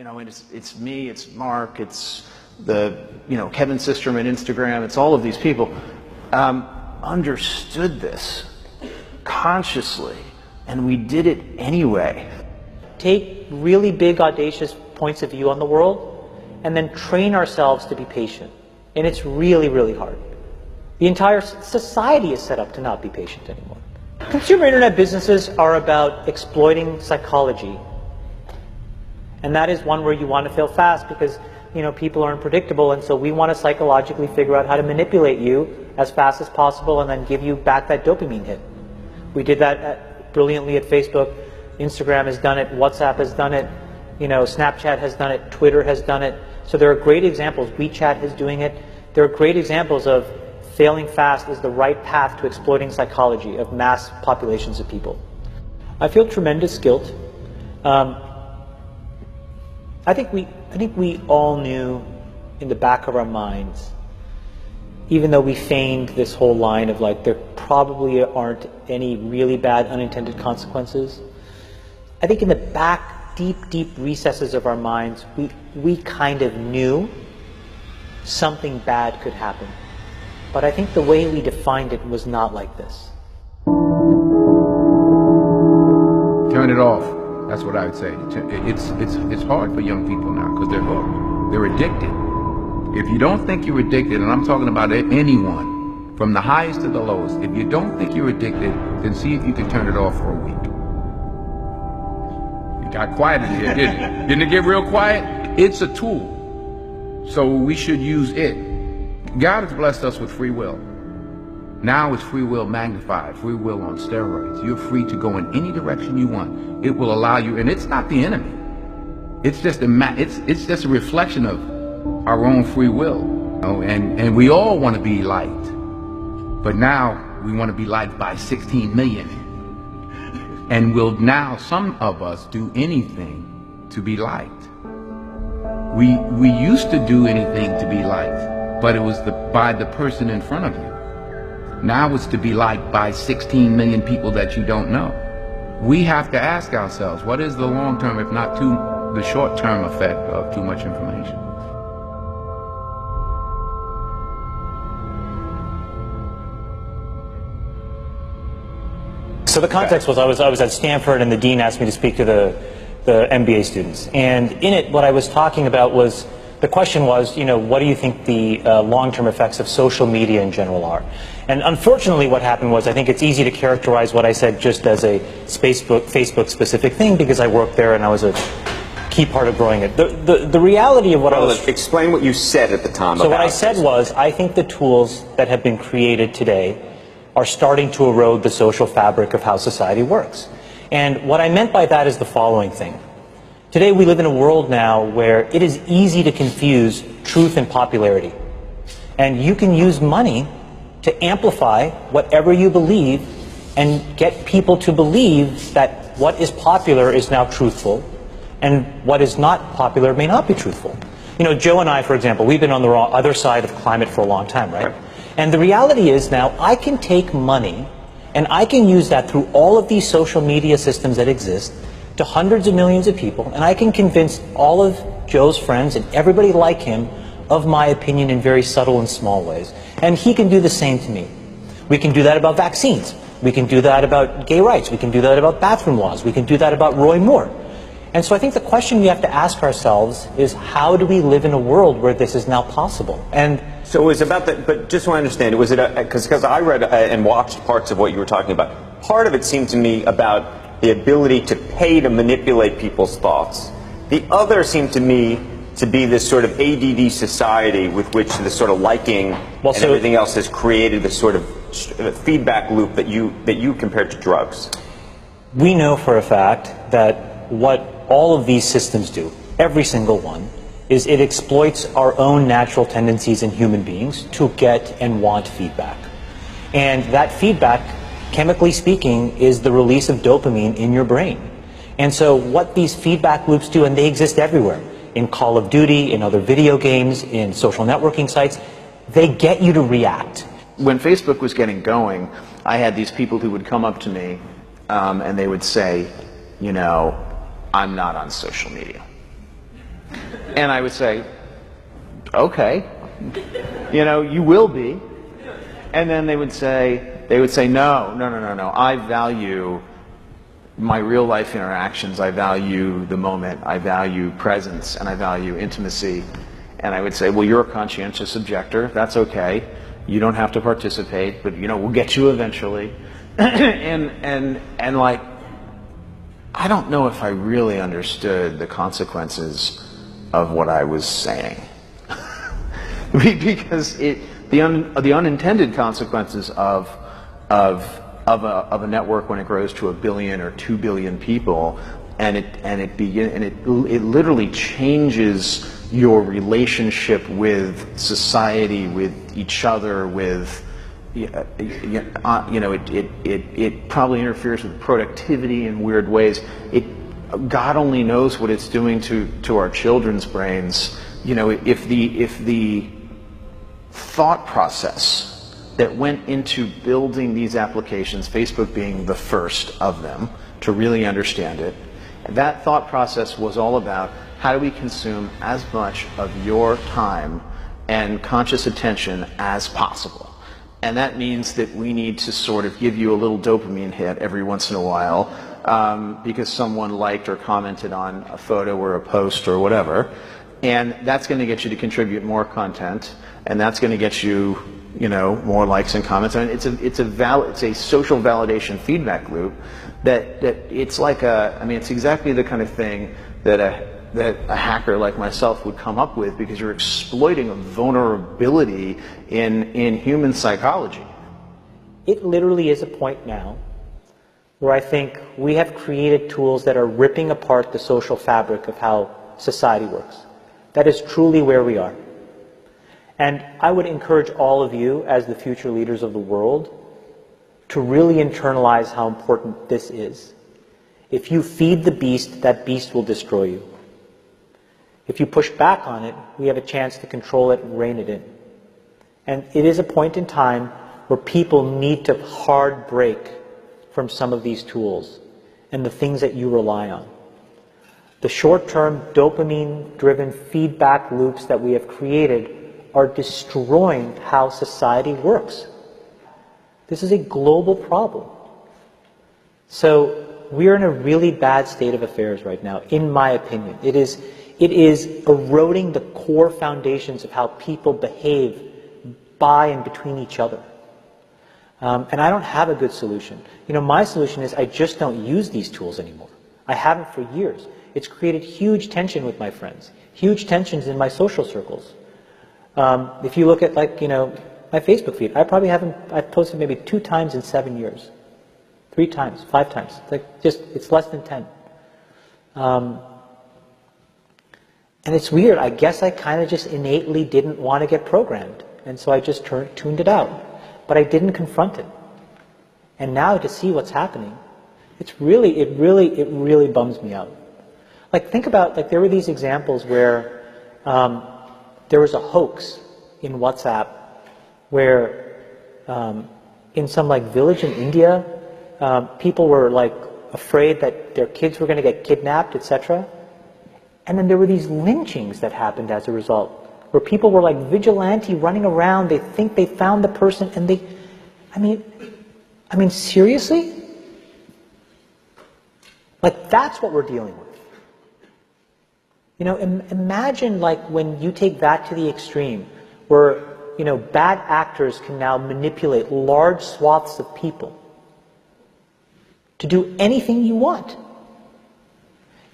And it's me, it's Mark, it's Kevin Systerman, Instagram, it's all of these people, understood this consciously, and we did it anyway. Take really big, audacious points of view on the world, and then train ourselves to be patient. And it's really, really hard. The entire society is set up to not be patient anymore. Consumer internet businesses are about exploiting psychology. And that is one where you want to fail fast because, people are unpredictable, and so we want to psychologically figure out how to manipulate you as fast as possible and then give you back that dopamine hit. We did that brilliantly at Facebook. Instagram has done it, WhatsApp has done it, Snapchat has done it, Twitter has done it. So there are great examples. WeChat is doing it. There are great examples of failing fast is the right path to exploiting psychology of mass populations of people. I feel tremendous guilt. I think we all knew in the back of our minds, even though we feigned this whole line of there probably aren't any really bad unintended consequences. I think in the back, deep recesses of our minds, we kind of knew something bad could happen. But I think the way we defined it was not like this. Turn it off. That's what I would say. It's hard for young people now because they're hooked. They're addicted. If you don't think you're addicted, and I'm talking about anyone, from the highest to the lowest, if you don't think you're addicted, then see if you can turn it off for a week. You got quiet in here, didn't it? Didn't it get real quiet? It's a tool. So we should use it. God has blessed us with free will. Now it's free will magnified, free will on steroids. You're free to go in any direction you want. It will allow you, and it's not the enemy. It's just a reflection of our own free will. And we all want to be liked. But now we want to be liked by 16 million. And will now some of us do anything to be liked. We used to do anything to be liked, but it was by the person in front of you. Now it's to be liked by 16 million people that you don't know. We have to ask ourselves, what is the long-term, if not the short-term effect of too much information? So the context was I was at Stanford, and the dean asked me to speak to the MBA students. And in it, what I was talking about was, the question was, what do you think the long-term effects of social media in general are? And unfortunately what happened was, I think it's easy to characterize what I said just as a Facebook-specific thing because I worked there and I was a key part of growing it. The reality of what I was... Explain what you said at the time. So what I said was, I think the tools that have been created today are starting to erode the social fabric of how society works. And what I meant by that is the following thing. Today we live in a world now where it is easy to confuse truth and popularity. And you can use money to amplify whatever you believe and get people to believe that what is popular is now truthful and what is not popular may not be truthful. Joe and I, for example, we've been on the other side of climate for a long time, right? And the reality is now I can take money and I can use that through all of these social media systems that exist to hundreds of millions of people, and I can convince all of Joe's friends and everybody like him of my opinion in very subtle and small ways. And he can do the same to me. We can do that about vaccines. We can do that about gay rights. We can do that about bathroom laws. We can do that about Roy Moore. And so I think the question we have to ask ourselves is, how do we live in a world where this is now possible? And so it was about that, but just so I understand, was it because I read and watched parts of what you were talking about. Part of it seemed to me about the ability to pay to manipulate people's thoughts. The other seemed to me to be this sort of ADD society with which this sort of liking and everything else has created this sort of feedback loop that you compared to drugs. We know for a fact that what all of these systems do, every single one, is it exploits our own natural tendencies in human beings to get and want feedback. And that feedback, chemically speaking, is the release of dopamine in your brain. And so what these feedback loops do, and they exist everywhere, in Call of Duty, in other video games, in social networking sites, they get you to react. When Facebook was getting going, I had these people who would come up to me and they would say, I'm not on social media. And I would say, okay, you will be. And then they would say, no, I value my real life interactions, I value the moment, I value presence, and I value intimacy. And I would say, well, you're a conscientious objector, that's okay. You don't have to participate, but we'll get you eventually. and like, I don't know if I really understood the consequences of what I was saying. Because the unintended consequences of a network when it grows to 1 billion or 2 billion people, and it literally changes your relationship with society, with each other, with it probably interferes with productivity in weird ways. God only knows what it's doing to our children's brains. If the thought process that went into building these applications, Facebook being the first of them to really understand it, that thought process was all about how do we consume as much of your time and conscious attention as possible. And that means that we need to sort of give you a little dopamine hit every once in a while because someone liked or commented on a photo or a post or whatever. And that's going to get you to contribute more content, and that's going to get you, more likes and comments. And it's a social validation feedback loop that it's like it's exactly the kind of thing that a hacker like myself would come up with, because you're exploiting a vulnerability in human psychology. It literally is a point now where I think we have created tools that are ripping apart the social fabric of how society works. That is truly where we are. And I would encourage all of you, as the future leaders of the world, to really internalize how important this is. If you feed the beast, that beast will destroy you. If you push back on it, we have a chance to control it and rein it in. And it is a point in time where people need to hard break from some of these tools and the things that you rely on. The short-term dopamine-driven feedback loops that we have created are destroying how society works. This is a global problem. So we're in a really bad state of affairs right now, in my opinion. It is eroding the core foundations of how people behave by and between each other. And I don't have a good solution. My solution is I just don't use these tools anymore. I haven't for years. It's created huge tension with my friends, huge tensions in my social circles. If you look at my Facebook feed, I've posted maybe 2 times in 7 years. 3 times, 5 times. It's less than 10. And it's weird. I guess I kind of just innately didn't want to get programmed. And so I just tuned it out. But I didn't confront it. And now to see what's happening, it really bums me out. Think about, there were these examples where there was a hoax in WhatsApp where in some village in India, people were afraid that their kids were going to get kidnapped, etc. And then there were these lynchings that happened as a result, where people were vigilante running around. They think they found the person, and seriously? That's what we're dealing with. Imagine when you take that to the extreme, where bad actors can now manipulate large swaths of people to do anything you want.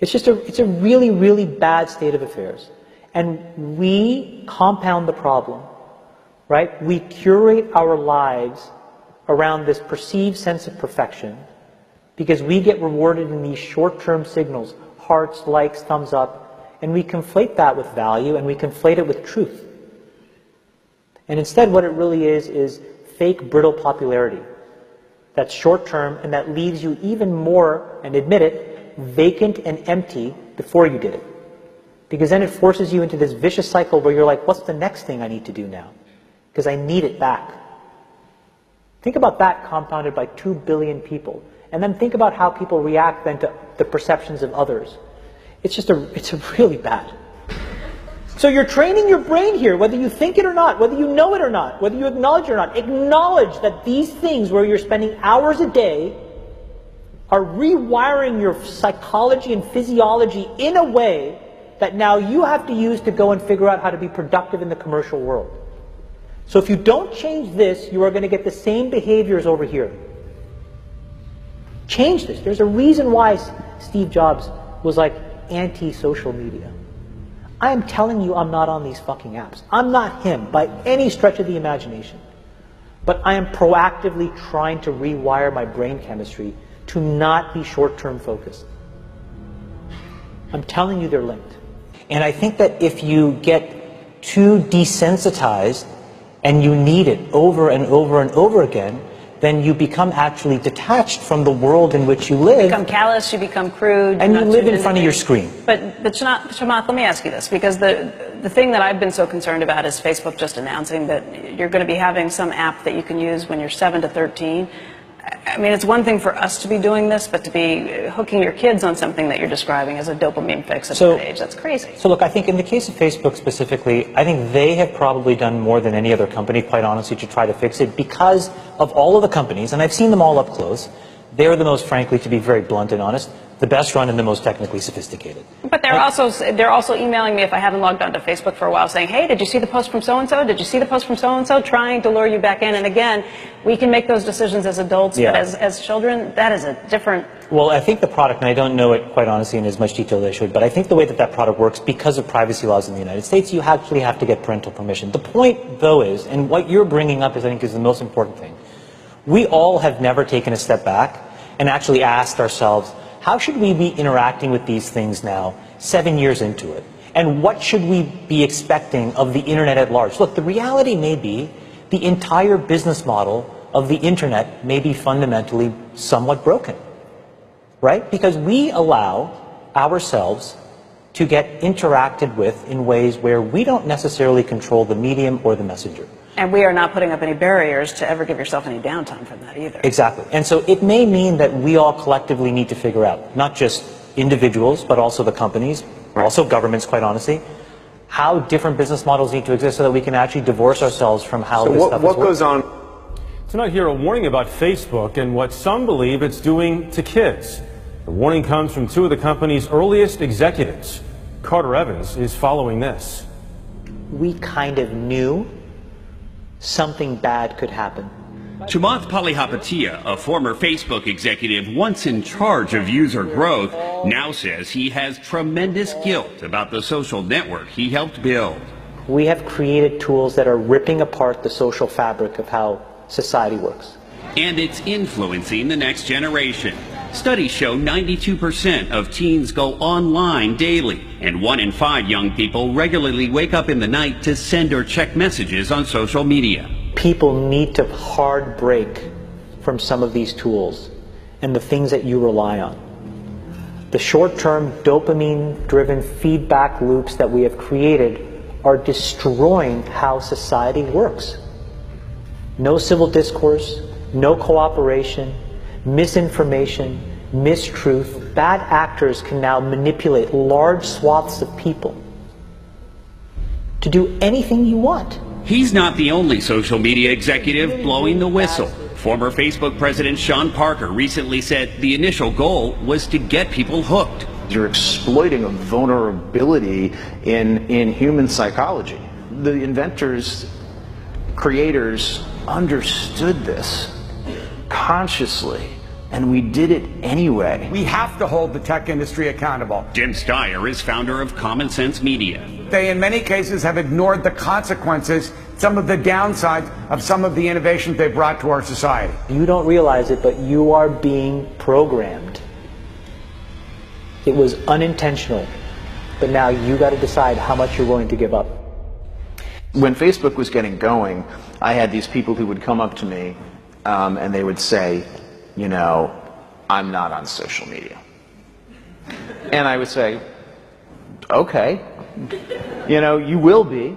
It's a really, really bad state of affairs. And we compound the problem, right? We curate our lives around this perceived sense of perfection because we get rewarded in these short-term signals, hearts, likes, thumbs up, and we conflate that with value and we conflate it with truth. And instead what it really is fake, brittle popularity. That's short-term and that leaves you even more, and admit it, vacant and empty before you did it. Because then it forces you into this vicious cycle where you're like, what's the next thing I need to do now? Because I need it back. Think about that compounded by 2 billion people. And then think about how people react then to the perceptions of others. It's really bad. So you're training your brain here, whether you think it or not, whether you know it or not, whether you acknowledge it or not. Acknowledge that these things where you're spending hours a day are rewiring your psychology and physiology in a way that now you have to use to go and figure out how to be productive in the commercial world. So if you don't change this, you are going to get the same behaviors over here. Change this. There's a reason why Steve Jobs was like anti-social media. I am telling you I'm not on these fucking apps. I'm not him by any stretch of the imagination. But I am proactively trying to rewire my brain chemistry to not be short-term focused. I'm telling you they're linked. And I think that if you get too desensitized and you need it over and over and over again, then you become actually detached from the world in which you live. You become callous, you become crude. And you live in front of your screen. But Chamath, let me ask you this, because the thing that I've been so concerned about is Facebook just announcing that you're going to be having some app that you can use when you're 7 to 13. I mean, it's one thing for us to be doing this, but to be hooking your kids on something that you're describing as a dopamine fix at that age, that's crazy. So look, I think in the case of Facebook specifically, I think they have probably done more than any other company, quite honestly, to try to fix it because of all of the companies, and I've seen them all up close. They're the most, frankly, to be very blunt and honest, the best run and the most technically sophisticated. But they're also emailing me if I haven't logged onto Facebook for a while saying, hey, did you see the post from so-and-so? Did you see the post from so-and-so? Trying to lure you back in. And again, we can make those decisions as adults, but as children, that is a different... Well, I think the product, and I don't know it quite honestly in as much detail as I should, but I think the way that that product works, because of privacy laws in the United States, you actually have to get parental permission. The point, though, is, and what you're bringing up is, I think, is the most important thing. We all have never taken a step back and actually asked ourselves, how should we be interacting with these things now, 7 years into it? And what should we be expecting of the internet at large? Look, the reality may be the entire business model of the internet may be fundamentally somewhat broken, right? Because we allow ourselves to get interacted with in ways where we don't necessarily control the medium or the messenger. And we are not putting up any barriers to ever give yourself any downtime from that either. Exactly. And so it may mean that we all collectively need to figure out, not just individuals, but also the companies, also governments, quite honestly, how different business models need to exist so that we can actually divorce ourselves from how this stuff is working. What goes on? Tonight here, a warning about Facebook and what some believe it's doing to kids. The warning comes from two of the company's earliest executives. Carter Evans is following this. We kind of knew something bad could happen. Chamath Palihapitiya, a former Facebook executive once in charge of user growth, now says he has tremendous guilt about the social network he helped build. We have created tools that are ripping apart the social fabric of how society works. And it's influencing the next generation. Studies show 92% of teens go online daily, and 1 in 5 young people regularly wake up in the night to send or check messages on social media. People need to hard break from some of these tools and the things that you rely on. The short-term dopamine-driven feedback loops that we have created are destroying how society works. No civil discourse, no cooperation, misinformation, mistruth. Bad actors can now manipulate large swaths of people to do anything you want. He's not the only social media executive blowing the whistle. Former Facebook president Sean Parker recently said the initial goal was to get people hooked. You're exploiting a vulnerability in human psychology. The inventors, creators understood this consciously, and we did it anyway. We have to hold the tech industry accountable. Jim Steyer is founder of Common Sense Media. They, in many cases, have ignored the consequences, some of the downsides of some of the innovations they brought to our society. You don't realize it, but you are being programmed. It was unintentional, but now you got to decide how much you're willing to give up. When Facebook was getting going, I had these people who would come up to me and they would say, you know, I'm not on social media. And I would say, okay, you know, you will be.